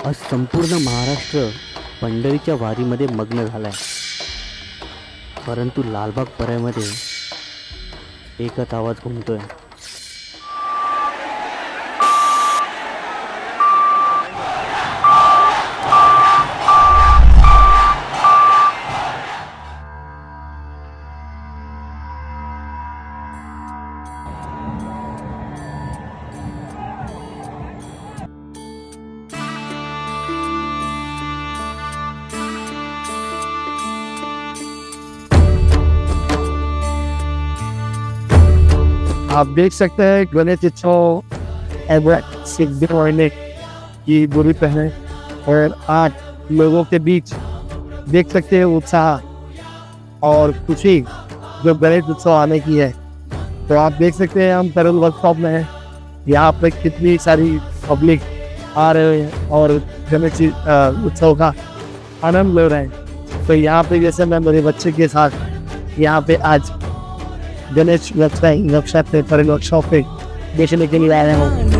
आज संपूर्ण महाराष्ट्र पंढरीच्या वारीमध्ये मग्न झालाय, परंतु लालबाग परळमध्ये एकच आवाज घुमतोय। आप देख सकते हैं गणेश उत्सव सिद्धि होने की बुरी पहले और आज लोगों के बीच देख सकते हैं उत्साह और खुशी जो गणेश उत्सव आने की है। तो आप देख सकते हैं हम तरल वर्कशॉप में हैं, यहाँ पे कितनी सारी पब्लिक आ रहे हैं और गणेश उत्सव का आनंद ले रहे हैं। तो यहाँ पे जैसे मैं मेरे बच्चे के साथ यहाँ पे आज गणेश वर्कशॉप पे देखने के लिए आया हूँ।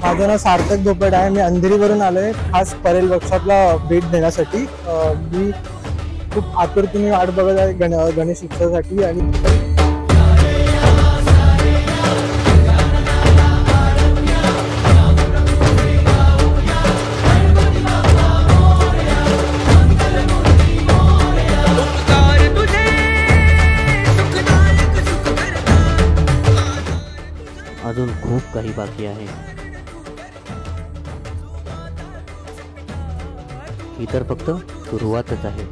माझं नाव सार्थक धोपड आहे। मी अंधेरीवरून आलोय खास परेल वर्कशॉपला भेट देण्यासाठी। मी खूप आतुरतेने वाट बघत आहे गणेश उत्सवासाठी। आणि अजून खूप काही बाकी आहे। ही तर फक्त सुरुवातच आहे।